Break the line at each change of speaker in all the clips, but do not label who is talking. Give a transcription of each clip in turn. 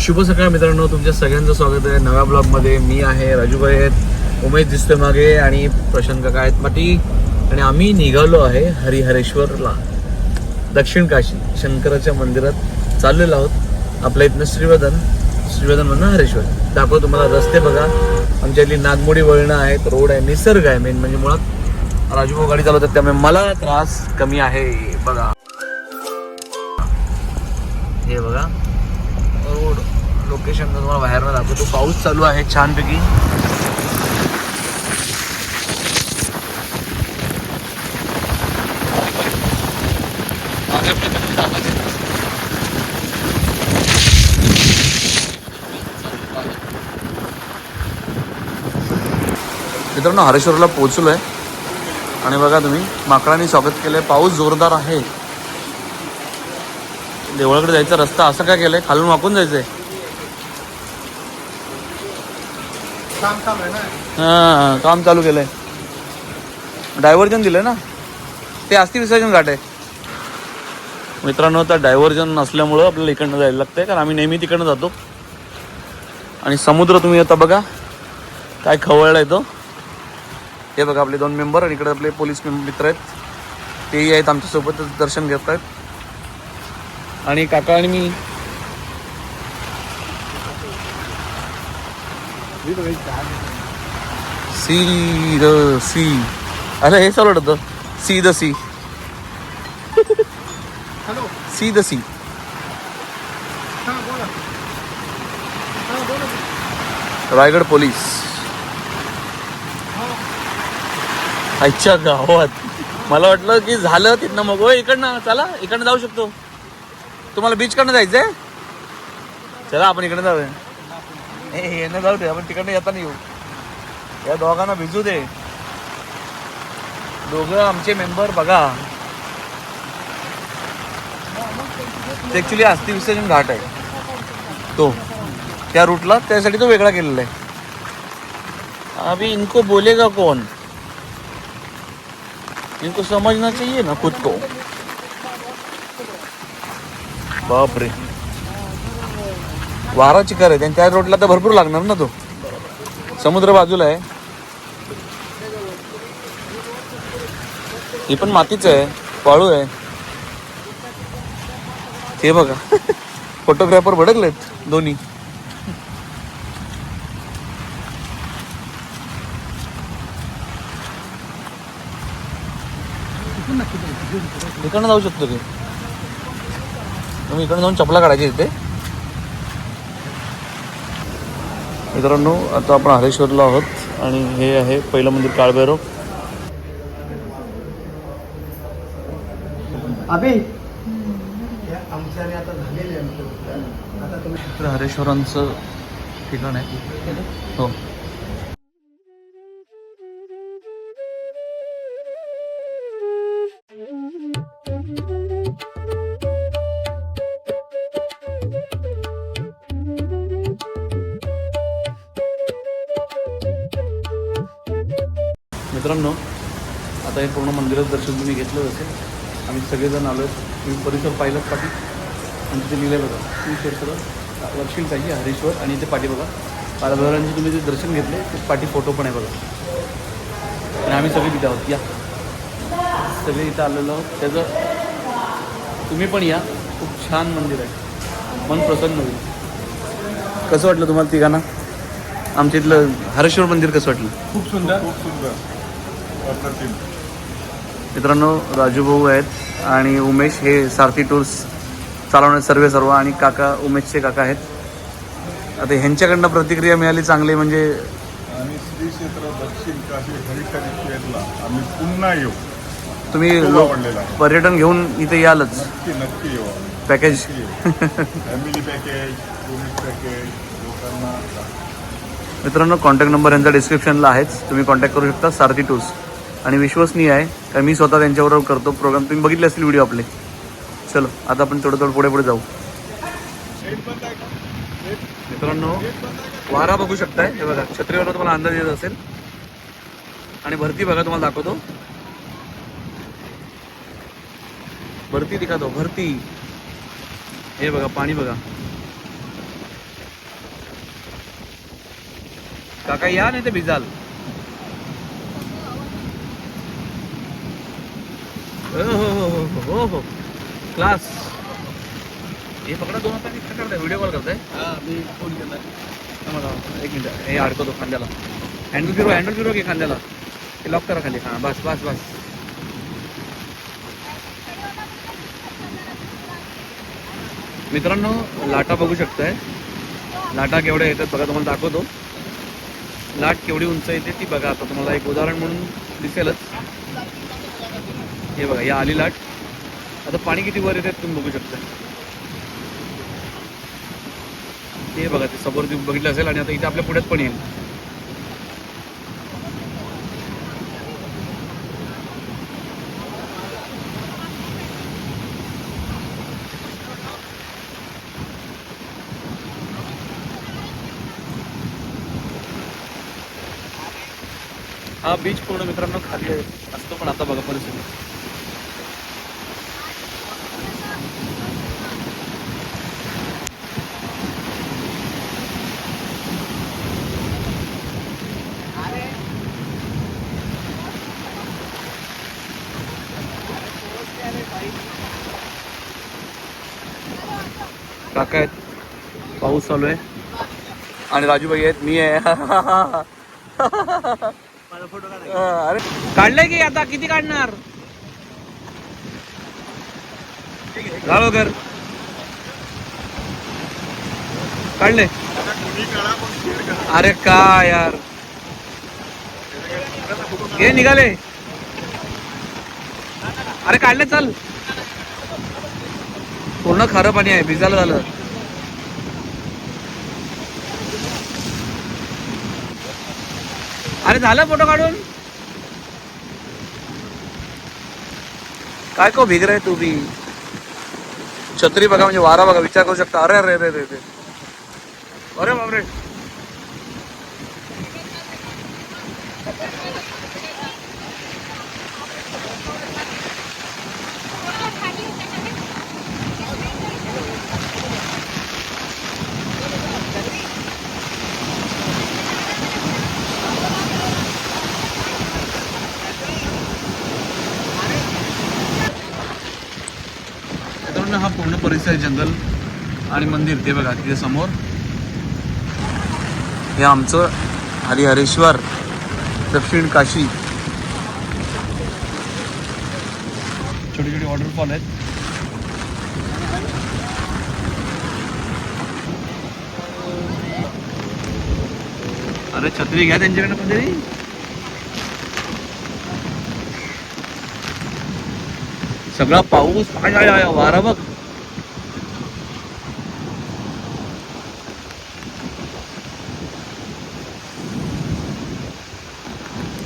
शुभ सकाळ मित्रांनो, तुमच्या सगळ्यांचं स्वागत आहे नव्या ब्लॉगमध्ये. मी आहे राजूभाई आहेत, उमेश दिसतोय मागे आणि प्रशांत काका आहेत पाठी. आणि आम्ही निघालो आहे हरिहरेश्वरला, दक्षिण काशी शंकराच्या मंदिरात चाललेलो आहोत. आपल्या इथनं श्रीवर्धन म्हणून हरेश्वर दाखवतो तुम्हाला. रस्ते बघा, आमच्या इथली नागमोडी वळणं आहेत, रोड आहे, निसर्ग आहे. मेन म्हणजे मुळात राजूभाऊ गाडी चालवतात त्यामुळे मला त्रास कमी आहे. बघा हे बघा रोड लोकेशन तुम्हाला बाहेर न दाखवतो. पाऊस चालू आहे छानपैकी. मित्रांनो, हरेश्वरला पोहोचलो आहे आणि बघा तुम्ही माकडांनी स्वागत केलंय. पाऊस जोरदार आहे. देवळाकडे जायचा रस्ता असं काय केलंय, खालून वाकून जायचंय. हा, काम चालू केलंय. डायव्हर्जन दिलंय ना, ते अस्थि विसर्जन घाट आहे मित्रांनो. तर डायव्हर्जन नसल्यामुळं आपल्याला इकडनं जायला लागतंय, कारण आम्ही नेहमी तिकडनं जातो. आणि समुद्र तुम्ही आता बघा काय खवळला आहे तो. हे बघा आपले 2 मेंबर आणि इकडे आपले पोलीस मित्र आहेत, तेही आहेत आमच्यासोबतच दर्शन घेत आहेत. आणि काका आणि मी सी द सी, अरे हे चालू होतं see the sea, see the sea. Raigad police अच्छा गावात. मला वाटलं की झालं तिथनं, मग हो इकडनं चला, इकडनं जाऊ शकतो. तुम्हाला बीच कडनं जायचंय, चला आपण इकडनं जाऊया. हे न जाऊ दे, आपण तिकडनं येताना येऊ. या दोघांना भिजू दे. दोघं आमचे मेंबर बघा. ऍक्च्युली अस्थि विसर्जन घाट आहे तो, त्या रूटला, त्यासाठी तो वेगळा केलेला आहे. अभी इनको बोलेगा कौन, इनको समझना चाहिए ना खुद को. बापरे, वारा चिकार आहे त्यांच्या रोडला, तर भरपूर लागणार ना. तो समुद्र बाजूला आहे. ही पण मातीच आहे, वाळू आहे. ते बघा फोटोग्राफर भडकलेत दोन्ही. इकडनं जाऊ शकतो की तुम्ही, इकडनं जाऊन चपला काढायची इथे. मित्रांनो, आता आपण हरेश्वरला आहोत आणि हे आहे पहिलं मंदिर काळभैरव. हरेश्वरांचं ठिकाण आहे हो. मित्रांनो, आता हे पूर्ण मंदिराचं दर्शन तुम्ही घेतलं असेल. आम्ही सगळेजण आलो आहेत. तुम्ही परिसर पाहिलाच पाठी, आणि तिथे लिहिलं बघा श्री क्षेत्र दक्षिण काशी हरेश्वर. आणि इथे पाठी बघा काळभैरवांचे तुम्ही जे दर्शन घेतले ते पाठी फोटो पण आहे बघा. आणि आम्ही सगळे तिथे आहोत. या सगळे इथं आलेलो आहोत. त्याचं तुम्ही पण या, खूप छान मंदिर आहे, मन प्रसन्न होईल. कसं वाटलं तुम्हाला तिघांना आमच्या इथलं हरेश्वर मंदिर? कसं वाटलं?
खूप सुंदर, खूप सुंदर.
मित्रांनो, राजूभाऊ आहेत आणि उमेश हे सारथी टूर्स चालवणे सर्व. आणि काका उमेशचे काका आहेत. आता ह्यांच्याकडनं प्रतिक्रिया मिळाली चांगली. म्हणजे
आणि श्री क्षेत्र दक्षिण काशी हरिहरेश्वरला आम्ही पुन्हा येऊ.
तुम्ही पर्यटन घेऊन इथे यालच.
नक्की येऊ.
Package
family package, tourist package लोकांना.
मित्रांनो, कॉन्टॅक्ट नंबर यांचा डिस्क्रिप्शनला आहेच, तुम्ही कॉन्टॅक्ट करू शकता. सारथी टूर्स आणि विश्वसनीय आहे, कारण मी स्वतः त्यांच्याबरोबर करतो प्रोग्राम. तुम्ही बघितले असतील व्हिडिओ आपले. चलो आता आपण थोडं पुढे जाऊ. मित्रांनो, वारा बघू शकताय. हे बघा छत्रीवर तुम्हाला अंदाज येत असेल. आणि भरती बघा, तुम्हाला दाखवतो. भरती दिखातो, भरती. हे बघा पाणी बघा. काका या नाही ते भिजाल. हो क्लास. हे पकडा दोन हातांनी काय करताय? व्हिडिओ कॉल करताय?
मी फोन केला.
एक मिनिट हे अडकवतो खांद्याला. हँडल फिरव घे खांद्याला. हे लॉक करा खाली. हां बस बस बस. मित्रांनो लाटा बघू शकताय. लाटा केवढ्या येतात बघा, तुम्हाला दाखवतो. लाट केवढी उंच येते ती बघा. आता तुम्हाला एक उदाहरण म्हणून दिसेलच. हे बघा, या आली लाट. आता पाणी किती वर येते तुम्ही बघू शकता. हे बघा, ते समोर तुम्ही बघितलं असेल. आणि आता इथे आपल्या पुढ्यात पण येईल. हा बीच पूर्ण मित्रांनो खाली असतो, पण आता बघा परिस्थिती. काका आहेत, पाऊस चालू आहे. आणि राजूभाई आहेत, मी आहे. अरे काढलंय की आता किती काढणार? झालो घर काढले. अरे का यार, हे निघाले. अरे काढले, चल. पूर्ण खारं पाणी आहे, भिजायला झालं. अरे झालं फोटो काढून. काय को भिग रे तू बी. छत्री बघा, म्हणजे वारा बघा, विचार करू शकता. अरे अरे अरे अरे अरे बापरे. हा पूर्ण परिसर जंगल आणि मंदिर ते बघा तिथे समोर. हे आमचं हरिहरेश्वर दक्षिण काशी. छोटे छोटे वॉटरफॉल आहेत. अरे छत्री घ्या त्यांच्याकडे कधी. सगळा पाऊस, वारा बघ.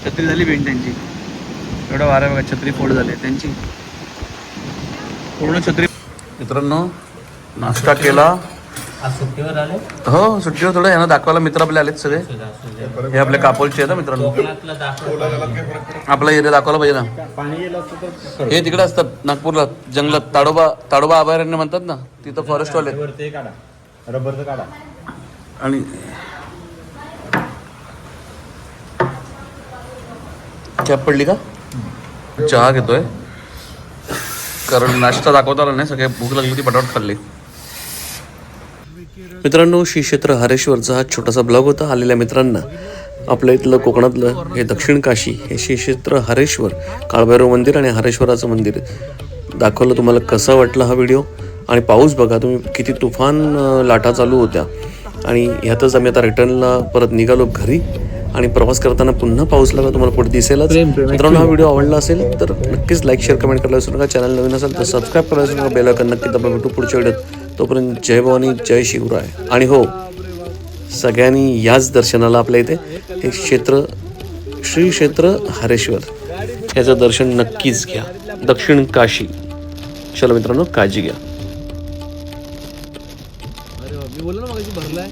छत्री झाली बेंड त्यांची. एवढा वारा बघा, छत्री फोड झाली त्यांची पूर्ण छत्री. मित्रांनो नाश्ता केला.
सुट्टीवर आले.
हो सुट्टीवर थोडं यांना दाखवायला मित्र आपले आलेत सगळे. हे आपल्या कापोलचे आहेत मित्रांनो. आपला एरिया दाखवायला पाहिजे ना. हे तिकडे असतात नागपूरला जंगलात. ताडोबा अभयारण्य म्हणतात ना, तिथं फॉरेस्ट वाले.
रबरचं काढा.
आणि कॅप पडली का? चहा घेतोय कारण नाश्ता दाखवता आला नाही. सगळे भूक लागली होती, पटापट खाल्ली.
मित्रांनो, श्री क्षेत्र हरेश्वरचा हा छोटासा ब्लॉग होता. आलेल्या मित्रांना आपल्या इथलं कोकणातलं हे दक्षिण काशी, हे श्री क्षेत्र हरेश्वर, काळभैरव मंदिर आणि हरेश्वराचं मंदिर दाखवलं. तुम्हाला कसा वाटला हा व्हिडिओ? आणि पाऊस बघा तुम्ही, किती तुफान लाटा चालू होत्या. आणि ह्यातच आम्ही आता रिटर्नला परत निघालो घरी. आणि प्रवास करताना पुन्हा पाऊस लागला, तुम्हाला पुढे दिसेलच. मित्रांनो, हा व्हिडिओ आवडला असेल तर नक्कीच लाईक शेअर कमेंट करायला विसरू नका. चॅनल नवीन असेल तर सबस्क्राईब करायला विसरू नका. बेल आयकॉन नक्की दाबा. भेटू पुढच्या व्हिडिओत. तोपर्यंत जय भवानी, जय शिवराय. आणि हो, सगळ्यांनी याच दर्शनाला आपल्या इथे हे क्षेत्र श्री क्षेत्र हरेश्वर याचं दर्शन नक्कीच घ्या. दक्षिण काशी. चला मित्रांनो, काळजी घ्या.
अरे मी बोललो ना मग भरलाय.